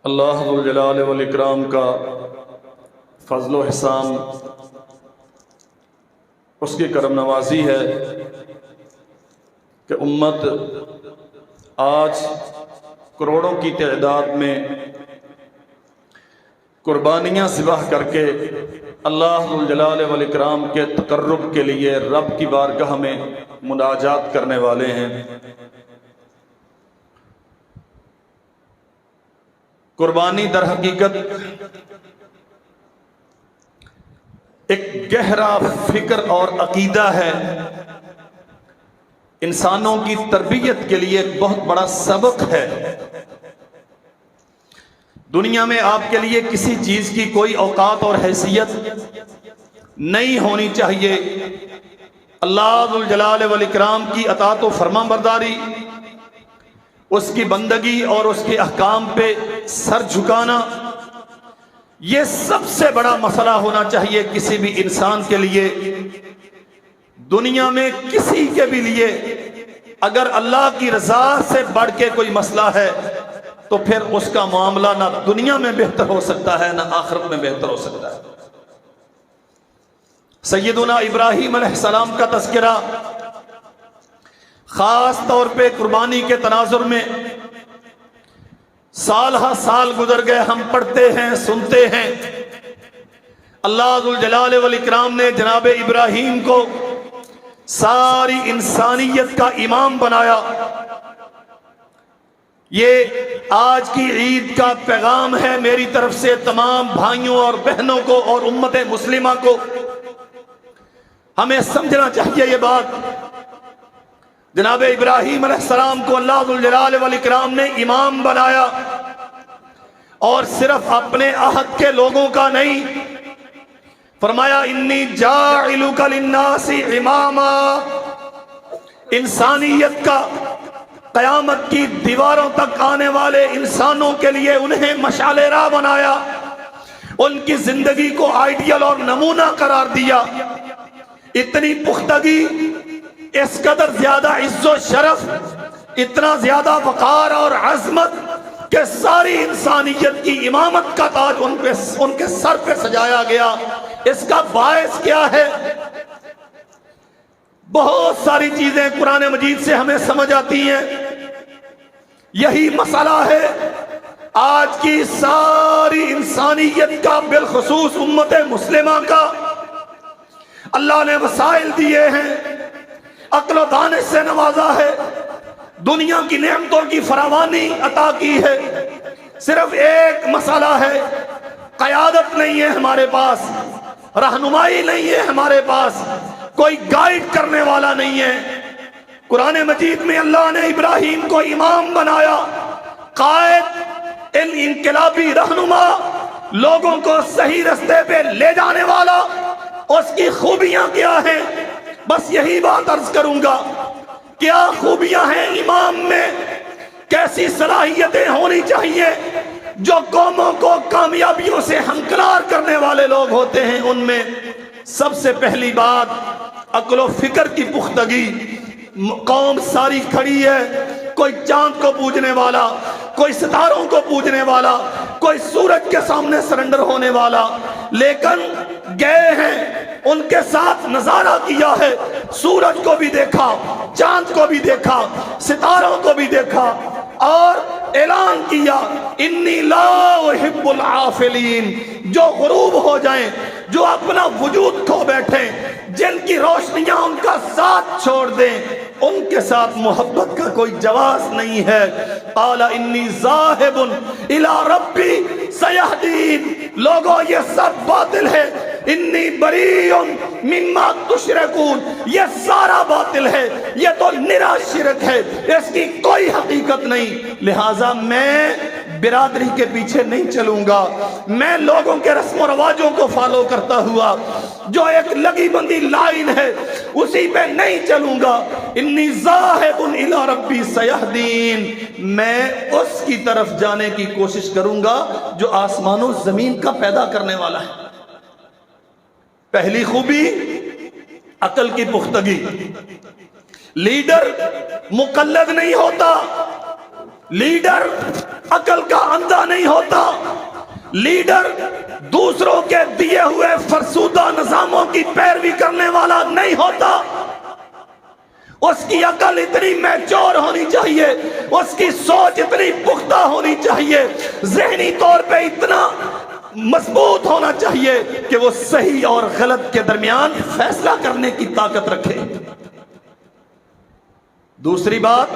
اللہ ذو الجلال والاکرام کا فضل و احسان، اس کی کرم نوازی ہے کہ امت آج کروڑوں کی تعداد میں قربانیاں ذبح کر کے اللہ ذو الجلال والاکرام کے تقرب کے لیے رب کی بارگاہ میں مناجات کرنے والے ہیں۔ قربانی در حقیقت ایک گہرا فکر اور عقیدہ ہے، انسانوں کی تربیت کے لیے ایک بہت بڑا سبق ہے۔ دنیا میں آپ کے لیے کسی چیز کی کوئی اوقات اور حیثیت نہیں ہونی چاہیے۔ اللہ ذو الجلال والاکرام کی اطاعت و فرمان برداری، اس کی بندگی اور اس کے احکام پہ سر جھکانا، یہ سب سے بڑا مسئلہ ہونا چاہیے کسی بھی انسان کے لیے۔ دنیا میں کسی کے بھی لیے اگر اللہ کی رضا سے بڑھ کے کوئی مسئلہ ہے تو پھر اس کا معاملہ نہ دنیا میں بہتر ہو سکتا ہے نہ آخرت میں بہتر ہو سکتا ہے۔ سیدنا ابراہیم علیہ السلام کا تذکرہ خاص طور پہ قربانی کے تناظر میں سال ہا سال گزر گئے، ہم پڑھتے ہیں، سنتے ہیں۔ اللہ ذو الجلال والاکرام نے جناب ابراہیم کو ساری انسانیت کا امام بنایا۔ یہ آج کی عید کا پیغام ہے میری طرف سے تمام بھائیوں اور بہنوں کو اور امت مسلمہ کو۔ ہمیں سمجھنا چاہیے یہ بات، جناب ابراہیم علیہ السلام کو اللہ ذو الجلال والاکرام نے امام بنایا، اور صرف اپنے عہد کے لوگوں کا نہیں، فرمایا انی جاعلک للناس اماما، انسانیت کا قیامت کی دیواروں تک آنے والے انسانوں کے لیے انہیں مشعل راہ بنایا، ان کی زندگی کو آئیڈیل اور نمونہ قرار دیا۔ اتنی پختگی، اس قدر زیادہ عز و شرف، اتنا زیادہ وقار اور عظمت کہ ساری انسانیت کی امامت کا تاج ان کے سر پہ سجایا گیا۔ اس کا باعث کیا ہے؟ بہت ساری چیزیں قرآن مجید سے ہمیں سمجھ آتی ہیں۔ یہی مسئلہ ہے آج کی ساری انسانیت کا، بالخصوص امت مسلمہ کا۔ اللہ نے وسائل دیے ہیں، عقل و دانش سے نوازا ہے، دنیا کی نعمتوں کی فراوانی عطا کی ہے، صرف ایک مسئلہ ہے، قیادت نہیں ہے ہمارے پاس، رہنمائی نہیں ہے ہمارے پاس، کوئی گائیڈ کرنے والا نہیں ہے۔ قرآن مجید میں اللہ نے ابراہیم کو امام بنایا، قائد، انقلابی رہنما، لوگوں کو صحیح رستے پہ لے جانے والا۔ اس کی خوبیاں کیا ہیں؟ بس یہی بات عرض کروں گا، کیا خوبیاں ہیں امام میں، کیسی صلاحیتیں ہونی چاہیے؟ جو قوموں کو کامیابیوں سے ہمکنار کرنے والے لوگ ہوتے ہیں، ان میں سب سے پہلی بات عقل و فکر کی پختگی۔ قوم ساری کھڑی ہے، کوئی چاند کو پوجنے والا، کوئی ستاروں کو پوجنے والا، کوئی سورج کے سامنے سرنڈر ہونے والا، لیکن گئے ہیں، ان کے ساتھ نظارہ کیا ہے، سورج کو بھی دیکھا، چاند کو بھی دیکھا، ستاروں کو بھی دیکھا، اور اعلان کیا انی لا احب العافلین، جو غروب ہو جائیں، جو اپنا وجود کھو بیٹھیں، جن کی روشنیاں ان کا ساتھ چھوڑ دیں، ان کے ساتھ محبت کا کوئی جواز نہیں ہے۔ قال انی ذاہب الی ربی سیہدین، لوگوں یہ سب باطل ہے، انی بریء مما تشرکون، یہ سارا باطل ہے، یہ تو نرا شرک ہے، اس کی کوئی حقیقت نہیں۔ لہٰذا میں برادری کے پیچھے نہیں چلوں گا، میں لوگوں کے رسم و رواجوں کو فالو کرتا ہوا جو ایک لگی بندی لائن ہے اسی پہ نہیں چلوں گا۔ انی ذاہب الی ربی سیہدین، میں اس کی طرف جانے کی کوشش کروں گا جو آسمان و زمین کا پیدا کرنے والا ہے۔ پہلی خوبی عقل کی پختگی۔ لیڈر مقلد نہیں ہوتا، لیڈر عقل کا اندھا نہیں ہوتا، لیڈر دوسروں کے دیے ہوئے فرسودہ نظاموں کی پیروی کرنے والا نہیں ہوتا۔ اس کی عقل اتنی میچور ہونی چاہیے، اس کی سوچ اتنی پختہ ہونی چاہیے، ذہنی طور پہ اتنا مضبوط ہونا چاہیے کہ وہ صحیح اور غلط کے درمیان فیصلہ کرنے کی طاقت رکھے۔ دوسری بات،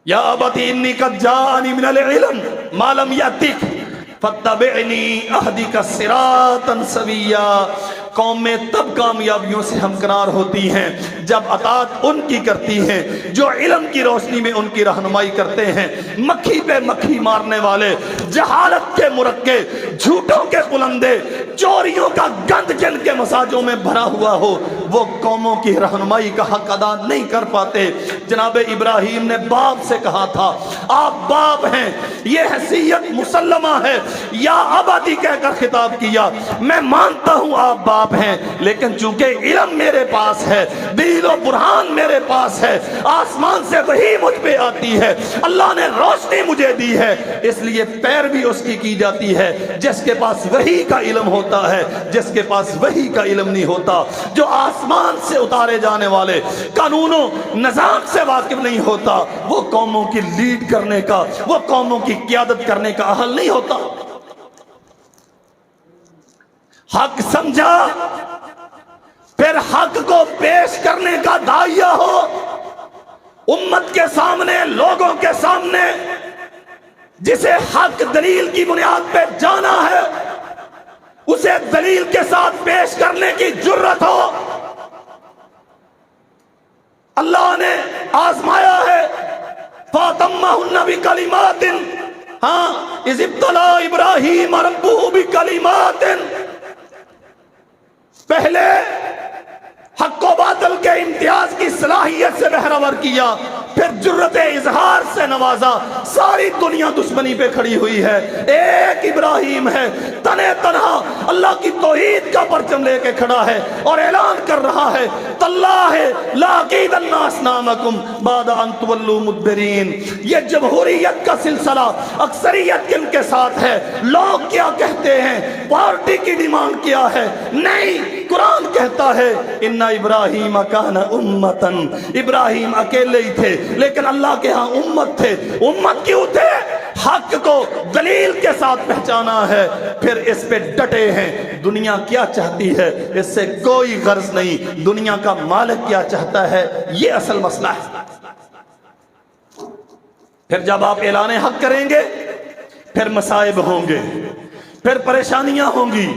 یا ابتی انی قد جاءنی من العلم ما لم یأتک فاتبعنی اہدک صراطا سویا۔ قوم میں تب کامیابیوں سے ہمکنار ہوتی ہیں جب اطاعت ان کی کرتی ہیں جو علم کی روشنی میں ان کی رہنمائی کرتے ہیں۔ مکھی پہ مکھی مارنے والے، جہالت کے مرکے، جھوٹوں کے قلندے، چوریوں کا گند جن کے مساجوں میں بھرا ہوا ہو، وہ قوموں کی رہنمائی کا حق ادا نہیں کر پاتے۔ جناب ابراہیم نے باپ سے کہا تھا، آپ باپ ہیں، یہ حیثیت مسلمہ ہے، یا ابتی کہہ کر خطاب کیا۔ میں مانتا ہوں آپ باپ ہیں، لیکن چونکہ علم میرے پاس ہے، دلیل و برہان میرے پاس ہے، آسمان سے وحی مجھ پہ آتی ہے، اللہ نے روشنی مجھے دی ہے، اس لیے پیروی اس کی جاتی ہے جس کے پاس وحی کا علم ہوتا ہے۔ جس کے پاس وحی کا علم نہیں ہوتا، جو آسمان سے اتارے جانے والے قانون و نظام سے واقف نہیں ہوتا، وہ قوموں کی لیڈ کرنے کا، وہ قوموں کی قیادت کرنے کا اہل نہیں ہوتا۔ حق سمجھا، پھر حق کو پیش کرنے کا داعیہ ہو، امت کے سامنے، لوگوں کے سامنے، جسے حق دلیل کی بنیاد پہ جانا ہے اسے دلیل کے ساتھ پیش کرنے کی جرت ہو۔ اللہ نے آزمایا ہے، فَاتَمَّهُنَّ بِكَلِمَاتٍ، ہاں اِذِ ابْتَلَىٰ إِبْرَاهِيمَ رَبُّهُ بِكَلِمَاتٍ، پہلے حق و باطل کے امتیاز کی صلاحیت سے بہرور کیا، پھر جرت اظہار سے نوازا۔ ساری دنیا دشمنی پہ کھڑی ہوئی ہے، ایک ابراہیم ہے تنے تنہا اللہ کی توحید کا پرچم لے کے کھڑا ہے اور اعلان کر رہا ہے، تاللہ لَأَكِيدَنَّ أَصْنَامَكُمْ بَعْدَ أَن تُوَلُّوا مُدْبِرِينَ۔ یہ جمہوریت کا سلسلہ اکثریت کن کے ساتھ ہے، لوگ کیا کہتے ہیں، پارٹی کی ڈیمانڈ کیا ہے، نہیں، قرآن کہتا ہے ان ابراہیم کان امتن، ابراہیم اکیلے ہی تھے لیکن اللہ کے ہاں امت تھے۔ امت کیوں تھے؟ حق کو دلیل کے ساتھ پہچانا ہے، پھر اس پہ ڈٹے ہیں۔ دنیا کیا چاہتی ہے اس سے کوئی غرض نہیں، دنیا کا مالک کیا چاہتا ہے یہ اصل مسئلہ ہے۔ پھر جب آپ اعلان حق کریں گے، پھر مصائب ہوں گے، پھر پریشانیاں ہوں گی،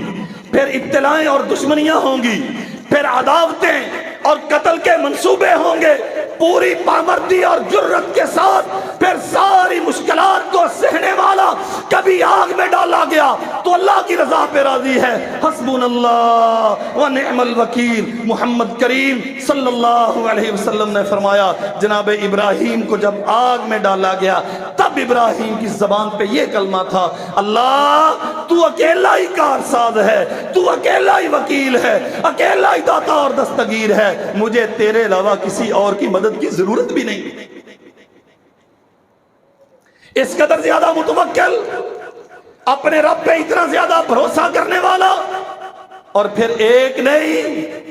پھر ابتلائیں اور دشمنیاں ہوں گی، پھر عداوتیں اور قتل کے منصوبے ہوں گے، پوری پامردی اور جرت کے ساتھ پھر ساری مشکلات کو سہنے والا کبھی آگ میں ڈالا گیا تو اللہ کی رضا پہ راضی ہے۔ حسبنا اللہ و نعم الوکیل۔ محمد کریم صلی اللہ علیہ وسلم نے فرمایا، جناب ابراہیم کو جب آگ میں ڈالا گیا تب ابراہیم کی زبان پہ یہ کلمہ تھا، اللہ تو اکیلا ہی کارساز ہے، تو اکیلا ہی وکیل ہے، اکیلا ہی داتا اور دستگیر ہے، مجھے تیرے علاوہ کسی اور کی مدد کی ضرورت بھی نہیں۔ اس قدر زیادہ متوکل، اپنے رب پہ اتنا زیادہ بھروسہ کرنے والا، اور پھر ایک نہیں،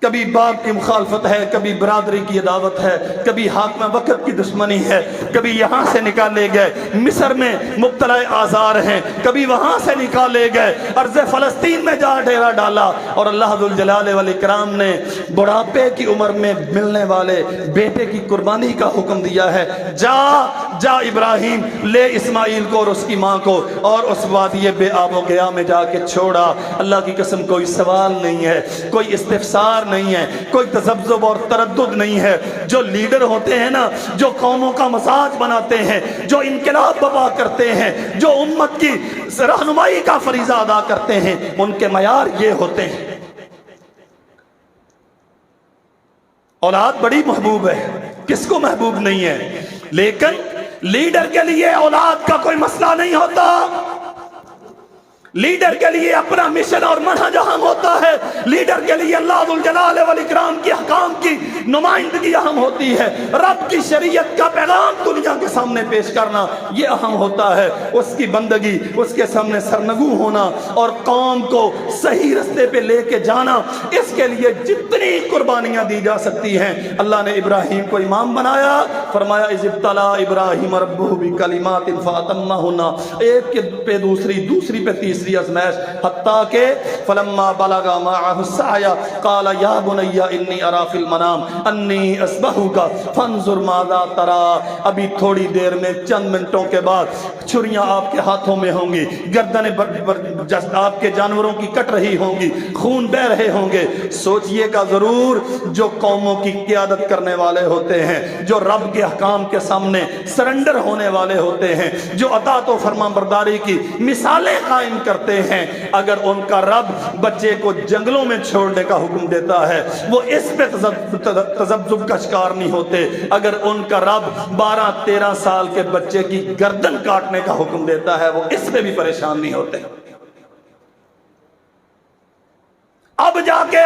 کبھی باپ کی مخالفت ہے، کبھی برادری کی عداوت ہے، کبھی حاکم وقت کی دشمنی ہے، کبھی یہاں سے نکالے گئے مصر میں مبتلا آزار ہیں، کبھی وہاں سے نکالے گئے ارض فلسطین میں جا ڈیرا ڈالا، اور اللہ ذوالجلال والاکرام نے بڑھاپے کی عمر میں ملنے والے بیٹے کی قربانی کا حکم دیا ہے، جا ابراہیم لے اسماعیل کو اور اس کی ماں کو اور اس وادی بے آب و گیا میں جا کے چھوڑا۔ اللہ کی قسم کوئی سوال نہیں ہے، کوئی استفسار نہیں ہے، کوئی تذبذب اور تردد نہیں ہے۔ جو لیڈر ہوتے ہیں نا، جو قوموں کا مزاج بناتے ہیں، جو انقلاب برپا کرتے ہیں، جو امت کی رہنمائی کا فریضہ ادا کرتے ہیں، ان کے معیار یہ ہوتے ہیں۔ اولاد بڑی محبوب ہے، کس کو محبوب نہیں ہے، لیکن لیڈر کے لیے اولاد کا کوئی مسئلہ نہیں ہوتا۔ لیڈر کے لیے اپنا مشن اور منہج اہم ہوتا ہے، لیڈر کے لیے اللہ ذو الجلال والاکرام کی احکام کی نمائندگی اہم ہوتی ہے، رب کی شریعت کا پیغام دنیا کے سامنے پیش کرنا یہ اہم ہوتا ہے، اس کی بندگی، اس کے سامنے سرنگو ہونا اور قوم کو صحیح رستے پہ لے کے جانا، اس کے لیے جتنی قربانیاں دی جا سکتی ہیں۔ اللہ نے ابراہیم کو امام بنایا، فرمایا اذ ابتلی ابراہیم ربہ بکلمات فاتمہن، ایک پہ دوسری پہ تیسری ازمائش، حتیٰ کہ فلما بلغ معه السعی قال یا بنی انی اری فی المنام انی اذبحک فانظر ماذا تری، ابھی تھوڑی دیر میں چند منٹوں کے بعد چھریاں آپ کے ہاتھوں میں ہوں گی، گردنیں آپ کے جانوروں کی کٹ رہی ہوں گی، خون بہ رہے ہوں گے۔ سوچئے گا ضرور جو قوموں کی قیادت کرنے والے ہوتے ہیں، جو رب کے احکام کے سامنے سرنڈر ہونے والے ہوتے ہیں، جو اطاعت و فرمانبرداری کی مثالیں قائم کرتے ہیں، اگر ان کا رب بچے کو جنگلوں میں چھوڑنے کا حکم دیتا ہے وہ اس پہ تذبذب کا شکار نہیں ہوتے، اگر ان کا رب 12-13 سال کے بچے کی گردن کاٹنے کا حکم دیتا ہے وہ اس پہ بھی پریشان نہیں ہوتے۔ اب جا کے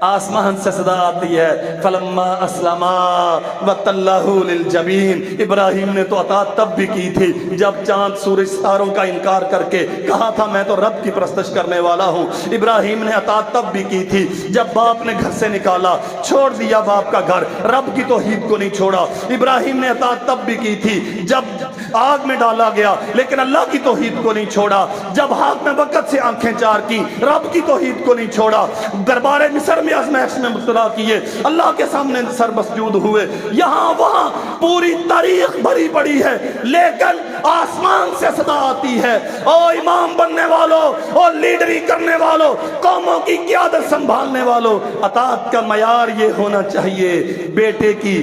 آسمان سے صدا آتی ہے فلما اسلما وتلہ للجبین، ابراہیم نے تو اطاعت تب بھی کی تھی جب چاند سورج ستاروں کا انکار کر کے کہا تھا میں تو رب کی پرستش کرنے والا ہوں، ابراہیم نے اطاعت تب بھی کی تھی جب باپ نے گھر سے نکالا، چھوڑ دیا باپ کا گھر، رب کی توحید کو نہیں چھوڑا، ابراہیم نے اطاعت تب بھی کی تھی جب آگ میں ڈالا گیا لیکن اللہ کی توحید کو نہیں چھوڑا، جب ہاتھ میں وقت سے آنکھیں چار کی رب کی توحید کو نہیں چھوڑا، دربار مصر میں آزمائش میں مبتلا کیے، اللہ کے سامنے سر مسجود ہوئے، یہاں وہاں پوری تاریخ بھری پڑی ہے، لیکن آسمان سے صدا آتی ہے او امام بننے والوں، او لیڈری کرنے والوں، قوموں کی قیادت سنبھالنے والوں، اطاعت کا معیار یہ ہونا چاہیے بیٹے کی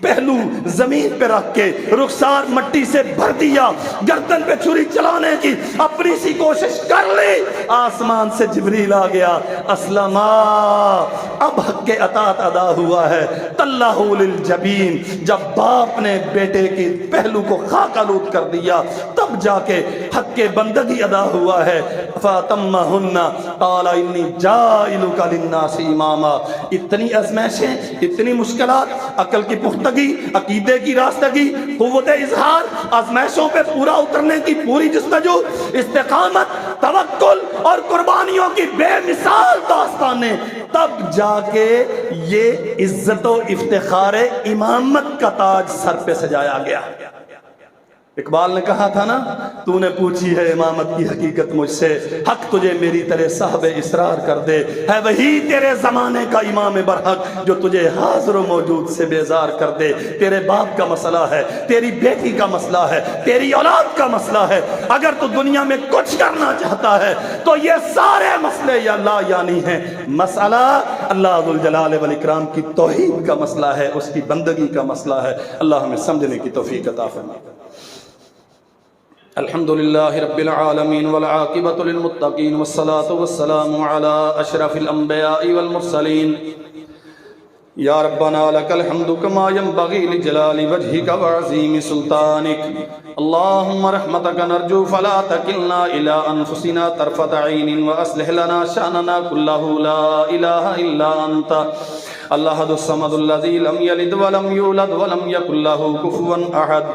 پہلو زمین پہ رکھ کے رخسار مٹی سے بھر دیا، گردن پہ چھری چلانے کی اپنی سی کوشش کر لی، آسمان سے جبریل آ گیا، اسلما اب حق کے اطاعت ادا ہوا ہے، تلہ للجبین، جب باپ نے بیٹے کے پہلو کو خاک آلود کر دیا تب جا کے حق کے بندگی ادا ہوا ہے، فاتمہن قال انی جاعلک للناس اماما، اتنی ازمائشیں، اتنی مشکلات، عقل کی پختگی، عقیدے کی راستگی، قوت اظہار، آزمائشوں پہ پورا اترنے کی پوری جستجو، استقامت، توکل اور قربانیوں کی بے مثال داستانیں، تب جا کے یہ عزت و افتخار امامت کا تاج سر پہ سجایا گیا۔ اقبال نے کہا تھا نا تو نے پوچھی ہے امامت کی حقیقت مجھ سے، حق تجھے میری طرح صاحب اسرار کر دے، ہے وہی تیرے زمانے کا امام برحق جو تجھے حاضر و موجود سے بیزار کر دے، تیرے باپ کا مسئلہ ہے، تیری بیٹی کا مسئلہ ہے، تیری اولاد کا مسئلہ ہے، اگر تو دنیا میں کچھ کرنا چاہتا ہے تو یہ سارے مسئلے یا لا یعنی ہیں، مسئلہ اللہ ذو الجلال والاکرام کی توحید کا مسئلہ ہے، اس کی بندگی کا مسئلہ ہے، اللہ ہمیں سمجھنے کی توفیق عطا فرمائے۔ الحمدللہ رب العالمین والعاقبۃ للمتقین والصلاة والسلام علی اشرف الانبیاء والمرسلین، یا ربنا لک الحمد کما ینبغی لجلال وجہک وعظیم سلطانک، اللہم رحمتک نرجو فلا تکلنا الی انفسنا طرفۃ عین واصلح لنا شأننا کلہ لا الہ الا انت الاحد الصمد الذی لم یلد ولم یولد ولم یکن لہ کفوا احد،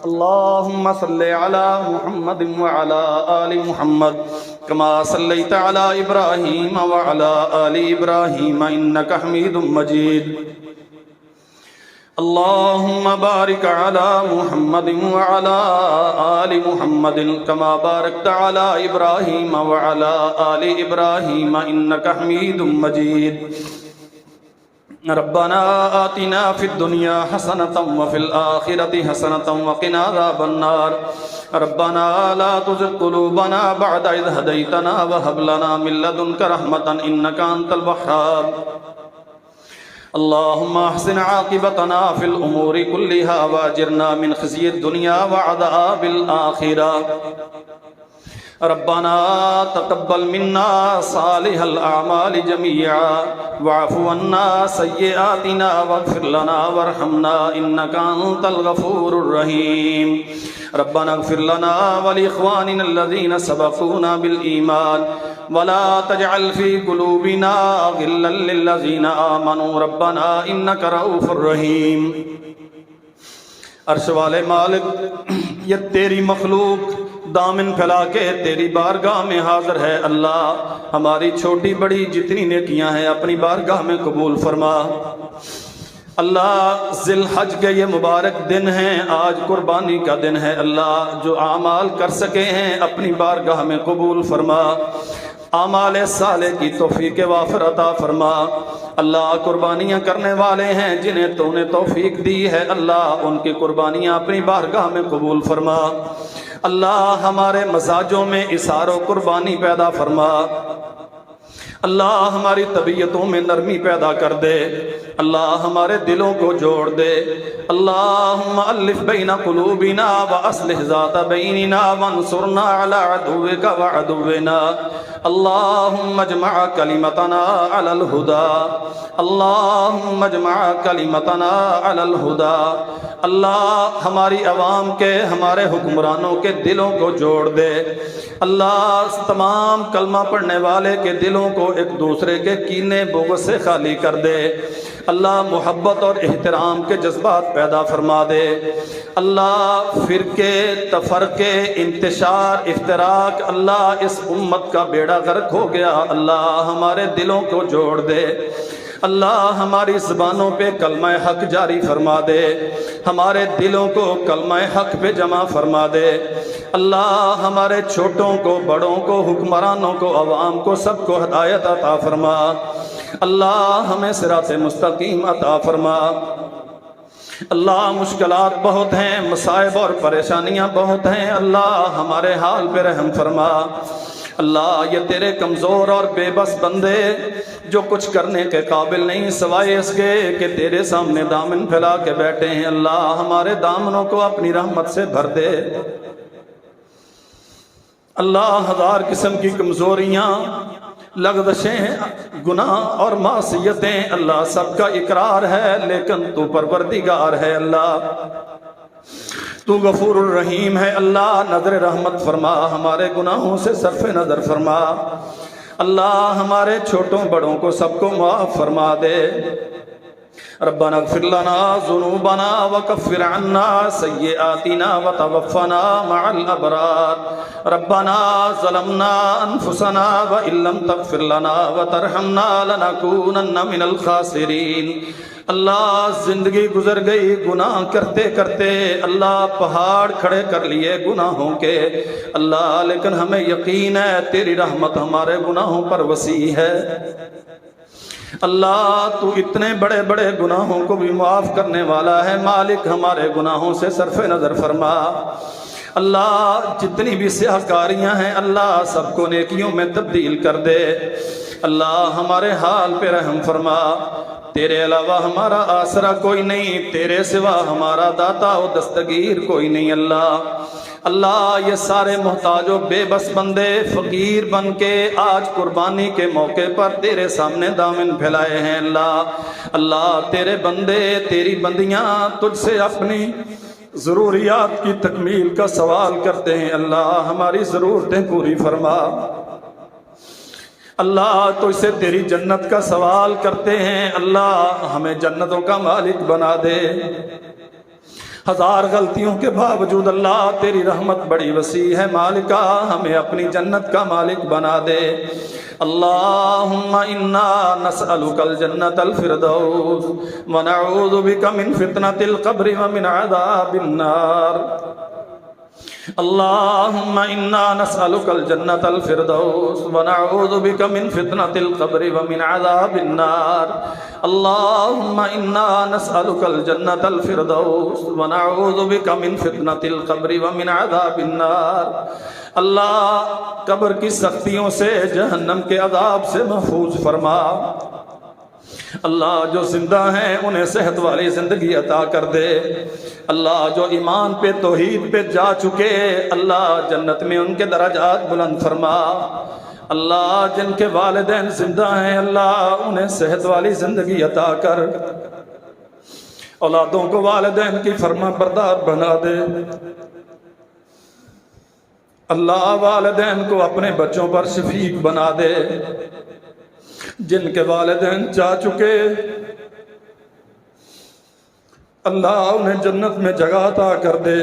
اللہم صلی علی محمد وعلی آل محمد کما صلیت علی ابراہیم وعلی آل ابراہیم انک حمید مجید، اللہم بارک علی محمد وعلی آل محمد کما بارکت علی ابراہیم وعلی آل ابراہیم انک حمید مجید، ربنا آتنا فی الدنیا حسنۃ وفی الآخرۃ حسنۃ وقنا عذاب النار، ربنا لا تزغ قلوبنا بعد اذ ہدیتنا وہب لنا من لدنک رحمۃ انک انت الوہاب، اللہم احسن عاقبتنا فی الامور کلہا واجرنا من خزی الدنیا وعذاب الآخرہ، ربنا تقبل منا صالح الاعمال جميعا واعف عنا سيئاتنا واغفر لنا وارحمنا انك انت الغفور الرحيم، ربنا اغفر لنا ولإخواننا الذين سبقونا بالإيمان ولا تجعل في قلوبنا غلا للذين آمنوا ربنا إنك رؤوف رحيم۔ عرش والے مالک، یہ تیری مخلوق دامن پھیلا کے تیری بارگاہ میں حاضر ہے اللہ، ہماری چھوٹی بڑی جتنی نیکیاں ہیں اپنی بارگاہ میں قبول فرما۔ اللہ ذی الحج کے یہ مبارک دن ہیں، آج قربانی کا دن ہے اللہ، جو اعمال کر سکے ہیں اپنی بارگاہ میں قبول فرما، اعمال صالح کی توفیق وافر عطا فرما۔ اللہ قربانیاں کرنے والے ہیں جنہیں تو نے توفیق دی ہے اللہ، ان کی قربانیاں اپنی بارگاہ میں قبول فرما۔ اللہ ہمارے مزاجوں میں اثار و قربانی پیدا فرما، اللہ ہماری طبیعتوں میں نرمی پیدا کر دے، اللہ ہمارے دلوں کو جوڑ دے۔ اللہم الف بین قلوبنا واصلح ذات بیننا وانصرنا علی عدوک وعدونا، اللہم اجمع کلمتنا علی الہدی، اللہم اجمع کلمتنا علی الہدی۔ اللہ ہماری عوام کے، ہمارے حکمرانوں کے دلوں کو جوڑ دے، اللہ تمام کلمہ پڑھنے والے کے دلوں کو ایک دوسرے کے کینے بغض سے خالی کر دے، اللہ محبت اور احترام کے جذبات پیدا فرما دے۔ اللہ فرقے، تفرقے، انتشار، افتراق، اللہ اس امت کا بیڑا غرق ہو گیا، اللہ ہمارے دلوں کو جوڑ دے، اللہ ہماری زبانوں پہ کلمہ حق جاری فرما دے، ہمارے دلوں کو کلمہ حق پہ جمع فرما دے۔ اللہ ہمارے چھوٹوں کو، بڑوں کو، حکمرانوں کو، عوام کو، سب کو ہدایت عطا فرما، اللہ ہمیں صراط مستقیم عطا فرما۔ اللہ مشکلات بہت ہیں، مصائب اور پریشانیاں بہت ہیں، اللہ ہمارے حال پہ رحم فرما۔ اللہ یہ تیرے کمزور اور بے بس بندے جو کچھ کرنے کے قابل نہیں سوائے اس کے کہ تیرے سامنے دامن پھیلا کے بیٹھے ہیں، اللہ ہمارے دامنوں کو اپنی رحمت سے بھر دے۔ اللہ ہزار قسم کی کمزوریاں، لغزشیں، گناہ اور معصیتیں، اللہ سب کا اقرار ہے، لیکن تو پروردگار ہے اللہ، تو غفور الرحیم ہے اللہ، نظر رحمت فرما، ہمارے گناہوں سے صرف نظر فرما، اللہ ہمارے چھوٹوں بڑوں کو سب کو معاف فرما دے۔ ربنا اغفر لنا ذنوبنا وكفر عنا سيئاتنا وتوفنا مع الأبرار ربنا ظلمنا أنفسنا وإن لم تغفر لنا وترحمنا لنكونن من الخاسرين۔ اللہ زندگی گزر گئی گناہ کرتے کرتے، اللہ پہاڑ کھڑے کر لیے گناہوں کے، اللہ لیکن ہمیں یقین ہے تیری رحمت ہمارے گناہوں پر وسیع ہے، اللہ تو اتنے بڑے بڑے گناہوں کو بھی معاف کرنے والا ہے، مالک ہمارے گناہوں سے صرف نظر فرما، اللہ جتنی بھی سیاہ کاریاں ہیں اللہ سب کو نیکیوں میں تبدیل کر دے، اللہ ہمارے حال پہ رحم فرما، تیرے علاوہ ہمارا آسرا کوئی نہیں، تیرے سوا ہمارا داتا و دستگیر کوئی نہیں اللہ۔ اللہ یہ سارے محتاج و بے بس بندے فقیر بن کے آج قربانی کے موقع پر تیرے سامنے دامن پھیلائے ہیں اللہ، اللہ تیرے بندے، تیری بندیاں تجھ سے اپنی ضروریات کی تکمیل کا سوال کرتے ہیں، اللہ ہماری ضرورتیں پوری فرما، اللہ تو اسے تیری جنت کا سوال کرتے ہیں، اللہ ہمیں جنتوں کا مالک بنا دے، ہزار غلطیوں کے باوجود اللہ تیری رحمت بڑی وسیع ہے، مالکا ہمیں اپنی جنت کا مالک بنا دے۔ اللہم انا نسألک الجنت الفردوس ونعوذ بک من فتنة القبر ومن عذاب النار۔ اللہم انا نسألک الجنت الفردوس ونعوذ بک من فتنة القبر ومن عذاب النار۔ اللہم انا نسألک الجنت الفردوس ونعوذ بک من فتنة القبر ومن عذاب النار۔ اللہ قبر کی سختیوں سے، جہنم کے عذاب سے محفوظ فرما، اللہ جو زندہ ہیں انہیں صحت والی زندگی عطا کر دے، اللہ جو ایمان پہ توحید پہ جا چکے اللہ جنت میں ان کے درجات بلند فرما، اللہ جن کے والدین زندہ ہیں اللہ انہیں صحت والی زندگی عطا کر، اولادوں کو والدین کی فرما بردار بنا دے، اللہ والدین کو اپنے بچوں پر شفیق بنا دے، جن کے والدین جا چکے اللہ انہیں جنت میں جگہ عطا کر دے،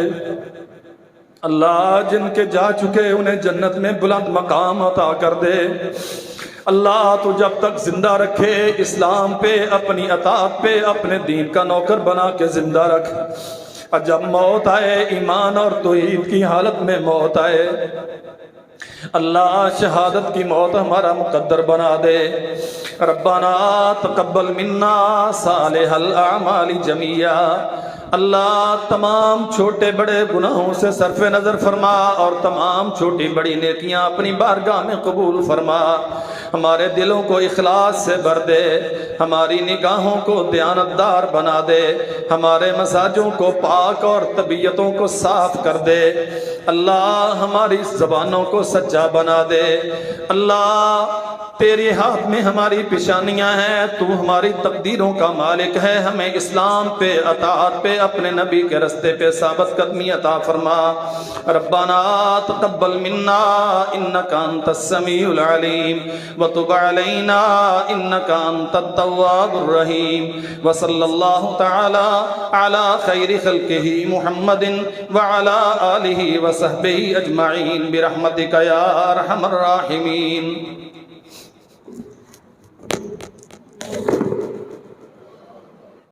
اللہ جن کے جا چکے انہیں جنت میں بلند مقام عطا کر دے۔ اللہ تو جب تک زندہ رکھے اسلام پہ، اپنی اطاعت پہ، اپنے دین کا نوکر بنا کے زندہ رکھ، اور جب موت آئے ایمان اور توحید کی حالت میں موت آئے، اللہ شہادت کی موت ہمارا مقدر بنا دے۔ ربنا تقبل منا صالح الاعمال جميعا، اللہ تمام چھوٹے بڑے گناہوں سے صرف نظر فرما اور تمام چھوٹی بڑی نیکیاں اپنی بارگاہ میں قبول فرما، ہمارے دلوں کو اخلاص سے بھر دے، ہماری نگاہوں کو دیانتدار بنا دے، ہمارے مزاجوں کو پاک اور طبیعتوں کو صاف کر دے، اللہ ہماری زبانوں کو سچا بنا دے۔ اللہ تیرے ہاتھ میں ہماری پیشانیاں ہیں، تو ہماری تقدیروں کا مالک ہے، ہمیں اسلام پہ اطاعت پہ اپنے نبی کے رستے پہ ثابت قدمی عطا فرما۔ ربنا تقبل منا انک انت السمیع العلیم وتب علینا انک انت التواب الرحیم، وصلی اللہ تعالی علی خیر خلقہ محمد وعلی آلہ وصحبہ اجمعین برحمتک یا ارحم الراحمین۔